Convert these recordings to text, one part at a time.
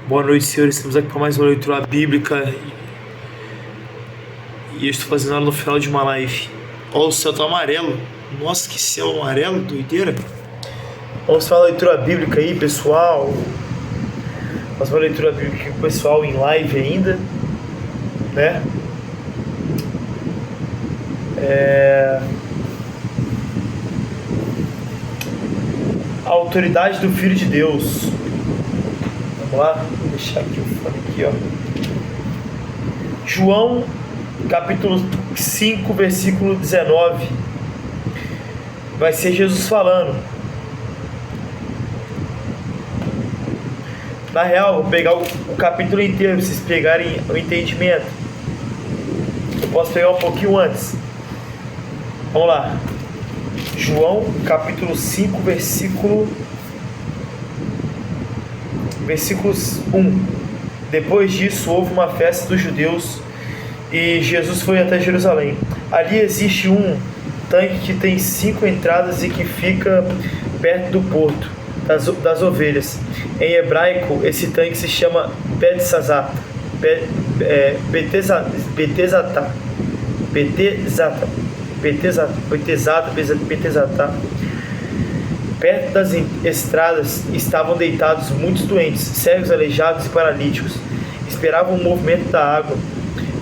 Boa noite, senhores. Estamos aqui para mais uma leitura bíblica e eu estou fazendo ela no final de uma live. Ó, o céu tá amarelo. Nossa, que céu amarelo, doideira. Vamos fazer uma leitura bíblica aí, pessoal. Fazer uma leitura bíblica aqui com o pessoal em live ainda, né? A autoridade do Filho de Deus. Vamos lá, vou deixar aqui o fone aqui, ó. João, capítulo 5, versículo 19. Vai ser Jesus falando. Na real, vou pegar o capítulo inteiro para vocês pegarem o entendimento. Eu posso pegar um pouquinho antes. Vamos lá. João, capítulo 5, versículos 1. Depois disso, houve uma festa dos judeus e Jesus foi até Jerusalém. Ali existe um tanque que tem 5 entradas e que fica perto do porto das ovelhas. Em hebraico, esse tanque se chama Betzazá. Betesatá. Perto das estradas estavam deitados muitos doentes, cegos, aleijados e paralíticos. Esperavam o movimento da água,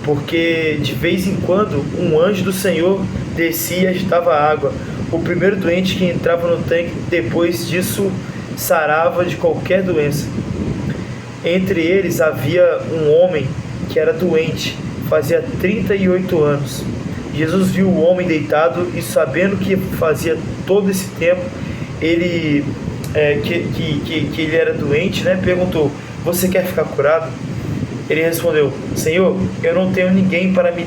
porque de vez em quando um anjo do Senhor descia e agitava a água. O primeiro doente que entrava no tanque, depois disso, sarava de qualquer doença. Entre eles havia um homem que era doente, fazia 38 anos. Jesus viu o homem deitado e, sabendo que fazia todo esse tempo que ele era doente, né, perguntou: você quer ficar curado? Ele respondeu: Senhor, eu não tenho ninguém para me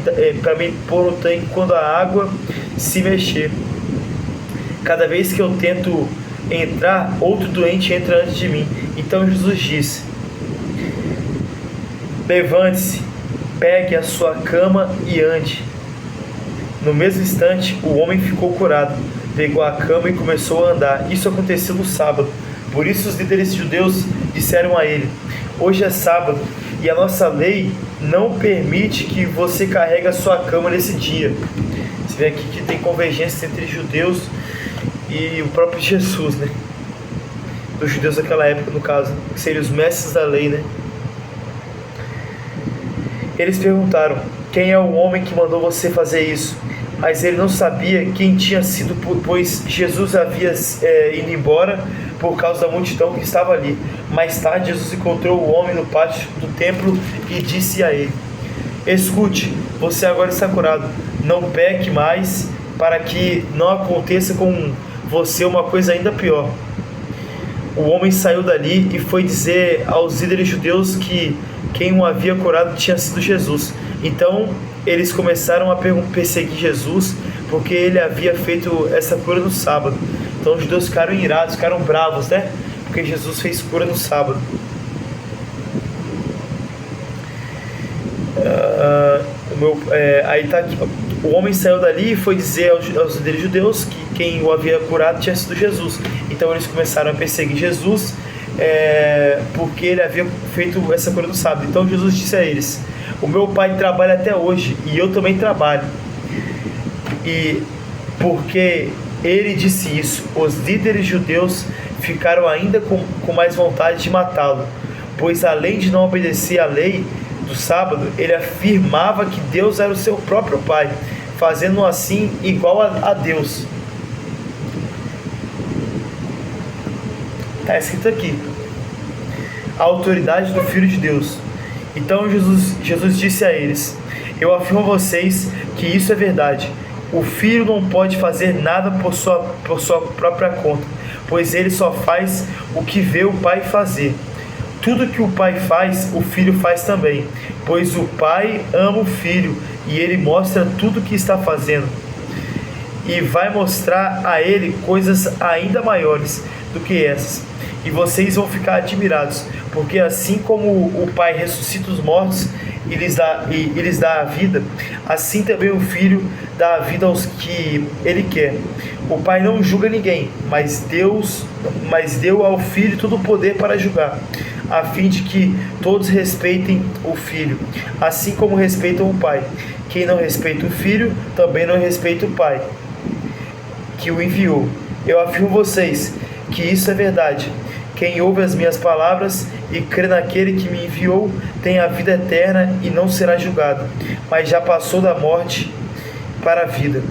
pôr no tanque quando a água se mexer. Cada vez que eu tento entrar, outro doente entra antes de mim. Então Jesus disse: levante-se, pegue a sua cama e ande. No mesmo instante, o homem ficou curado, pegou a cama e começou a andar. Isso aconteceu no sábado. Por isso os líderes judeus disseram a ele: hoje é sábado e a nossa lei não permite que você carregue a sua cama nesse dia. Você vê aqui que tem convergência entre judeus e o próprio Jesus, né? Dos judeus daquela época, no caso, que seriam os mestres da lei, né? Eles perguntaram: quem é o homem que mandou você fazer isso? Mas ele não sabia quem tinha sido, pois Jesus havia ido embora por causa da multidão que estava ali. Mais tarde, Jesus encontrou o homem no pátio do templo e disse a ele: escute, você agora está curado. Não peque mais, para que não aconteça com você uma coisa ainda pior. O homem saiu dali e foi dizer aos líderes judeus que quem o havia curado tinha sido Jesus. Então eles começaram a perseguir Jesus, porque ele havia feito essa cura no sábado. Então os judeus ficaram irados, ficaram bravos, né? Porque Jesus fez cura no sábado. Aí tá aqui, o homem saiu dali e foi dizer aos líderes judeus que quem o havia curado tinha sido Jesus. Então eles começaram a perseguir Jesus, porque ele havia feito essa cura no sábado. Então Jesus disse a eles: o meu pai trabalha até hoje e eu também trabalho. E porque ele disse isso, os líderes judeus ficaram ainda com mais vontade de matá-lo, pois além de não obedecer à lei do sábado, ele afirmava que Deus era o seu próprio pai, fazendo assim igual a Deus. Está escrito aqui: a autoridade do Filho de Deus. Então Jesus disse a eles: eu afirmo a vocês que isso é verdade. O Filho não pode fazer nada por sua própria conta, pois ele só faz o que vê o Pai fazer. Tudo que o Pai faz, o Filho faz também, pois o Pai ama o Filho e ele mostra tudo o que está fazendo. E vai mostrar a ele coisas ainda maiores do que essas. E vocês vão ficar admirados, porque assim como o Pai ressuscita os mortos e lhes dá a vida, assim também o Filho dá a vida aos que Ele quer. O Pai não julga ninguém, mas deu ao Filho todo o poder para julgar, a fim de que todos respeitem o Filho, assim como respeitam o Pai. Quem não respeita o Filho, também não respeita o Pai, que o enviou. Eu afirmo a vocês que isso é verdade. Quem ouve as minhas palavras e crê naquele que me enviou, tem a vida eterna e não será julgado, mas já passou da morte para a vida.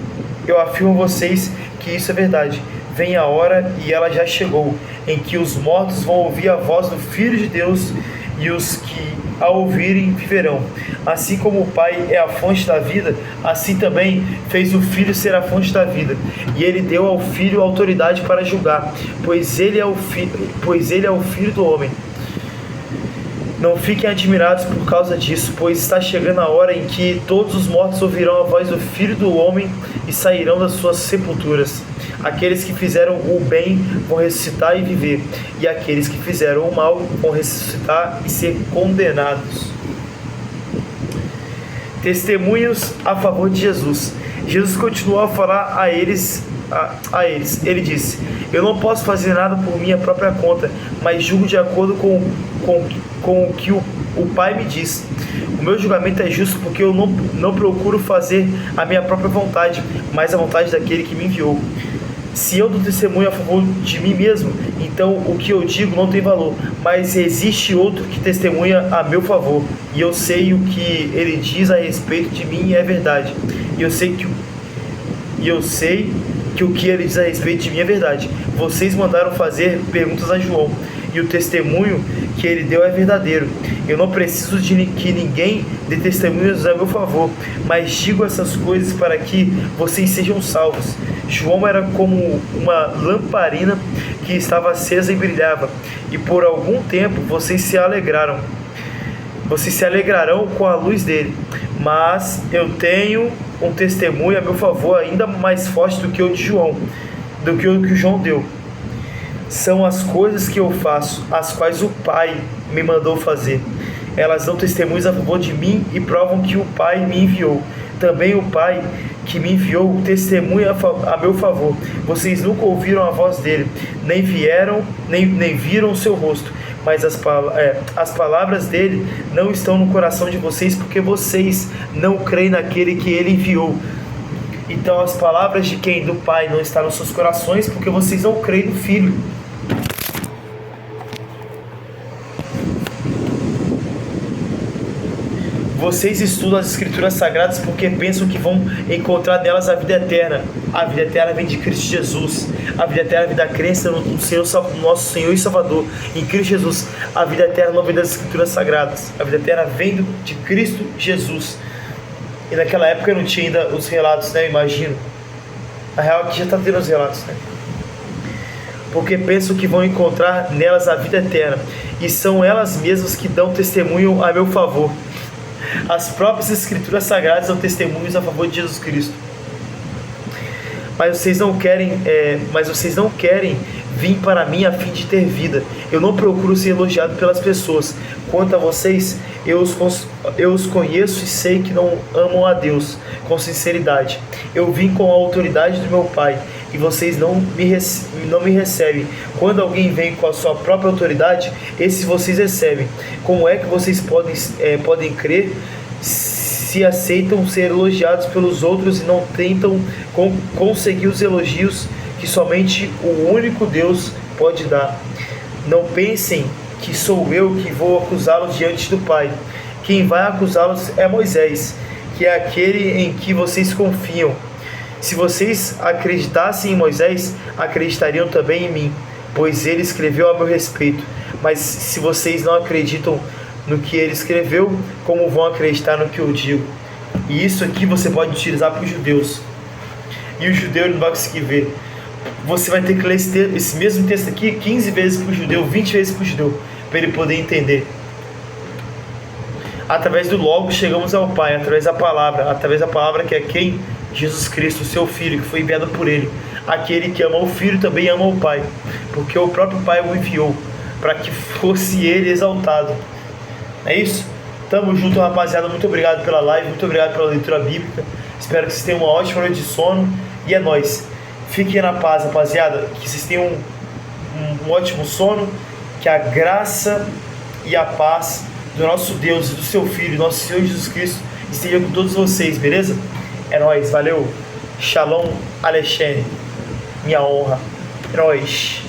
Eu afirmo a vocês que isso é verdade. Vem a hora, e ela já chegou, em que os mortos vão ouvir a voz do Filho de Deus, e os que a ouvirem viverão. Assim como o Pai é a fonte da vida, assim também fez o Filho ser a fonte da vida. E ele deu ao Filho autoridade para julgar, pois ele é o Filho do homem. Não fiquem admirados por causa disso, pois está chegando a hora em que todos os mortos ouvirão a voz do Filho do homem e sairão das suas sepulturas. Aqueles que fizeram o bem vão ressuscitar e viver, e aqueles que fizeram o mal vão ressuscitar e ser condenados. Testemunhos a favor de Jesus. Jesus continuou a falar a eles. Ele disse: eu não posso fazer nada por minha própria conta, mas julgo de acordo com o que o Pai me diz. O meu julgamento é justo, porque eu não procuro fazer a minha própria vontade, mas a vontade daquele que me enviou. Se eu dou testemunho a favor de mim mesmo, então o que eu digo não tem valor, mas existe outro que testemunha a meu favor, e eu sei o que ele diz a respeito de mim é verdade. E eu sei que o que ele diz a respeito de mim é verdade. Vocês mandaram fazer perguntas a João, e o testemunho que ele deu é verdadeiro. Eu não preciso de que ninguém dê testemunhos a meu favor, mas digo essas coisas para que vocês sejam salvos. João era como uma lamparina que estava acesa e brilhava, e por algum tempo vocês se alegrarão com a luz dele. Mas eu tenho um testemunho a meu favor ainda mais forte do que o de João, do que o que João deu. São as coisas que eu faço, as quais o Pai me mandou fazer. Elas dão testemunhos a favor de mim e provam que o Pai me enviou. Também o Pai que me enviou testemunha a meu favor. Vocês nunca ouviram a voz dele, nem viram o seu rosto, mas as palavras dele não estão no coração de vocês, porque vocês não creem naquele que ele enviou. Então as palavras de quem? Do Pai não estão nos seus corações, porque vocês não creem no Filho. Vocês estudam as Escrituras Sagradas porque pensam que vão encontrar nelas a vida eterna. A vida eterna vem de Cristo Jesus. A vida eterna vem da crença no nosso Senhor e Salvador, em Cristo Jesus. A vida eterna não vem das Escrituras Sagradas. A vida eterna vem de Cristo Jesus. E naquela época não tinha ainda os relatos, né? Imagino. Na real aqui já está tendo os relatos, né? Porque pensam que vão encontrar nelas a vida eterna. E são elas mesmas que dão testemunho a meu favor. As próprias Escrituras Sagradas são testemunhos a favor de Jesus Cristo. Mas vocês não querem vir para mim a fim de ter vida. Eu não procuro ser elogiado pelas pessoas. Quanto a vocês, eu os conheço e sei que não amam a Deus com sinceridade. Eu vim com a autoridade do meu Pai, e vocês não me recebem. Quando alguém vem com a sua própria autoridade, esse vocês recebem. Como é que vocês podem crer se aceitam ser elogiados pelos outros e não tentam conseguir os elogios que somente o único Deus pode dar? Não pensem que sou eu que vou acusá-los diante do Pai. Quem vai acusá-los é Moisés, que é aquele em que vocês confiam. Se vocês acreditassem em Moisés, acreditariam também em mim, pois ele escreveu a meu respeito. Mas se vocês não acreditam no que ele escreveu, como vão acreditar no que eu digo? E isso aqui você pode utilizar para os judeus. E o judeu ele não vai conseguir ver. Você vai ter que ler esse mesmo texto aqui 15 vezes para o judeu, 20 vezes para o judeu, para ele poder entender. Através do Logos chegamos ao Pai, através da palavra que é quem? Jesus Cristo, seu Filho, que foi enviado por Ele. Aquele que ama o Filho também ama o Pai, porque o próprio Pai o enviou, para que fosse Ele exaltado. É isso? Tamo junto, rapaziada. Muito obrigado pela live, muito obrigado pela leitura bíblica. Espero que vocês tenham uma ótima noite de sono. E é nóis. Fiquem na paz, rapaziada. Que vocês tenham um ótimo sono. Que a graça e a paz do nosso Deus, do seu Filho, nosso Senhor Jesus Cristo, esteja com todos vocês, beleza? É nóis, valeu. Shalom Aleichem. Minha honra. É nóis.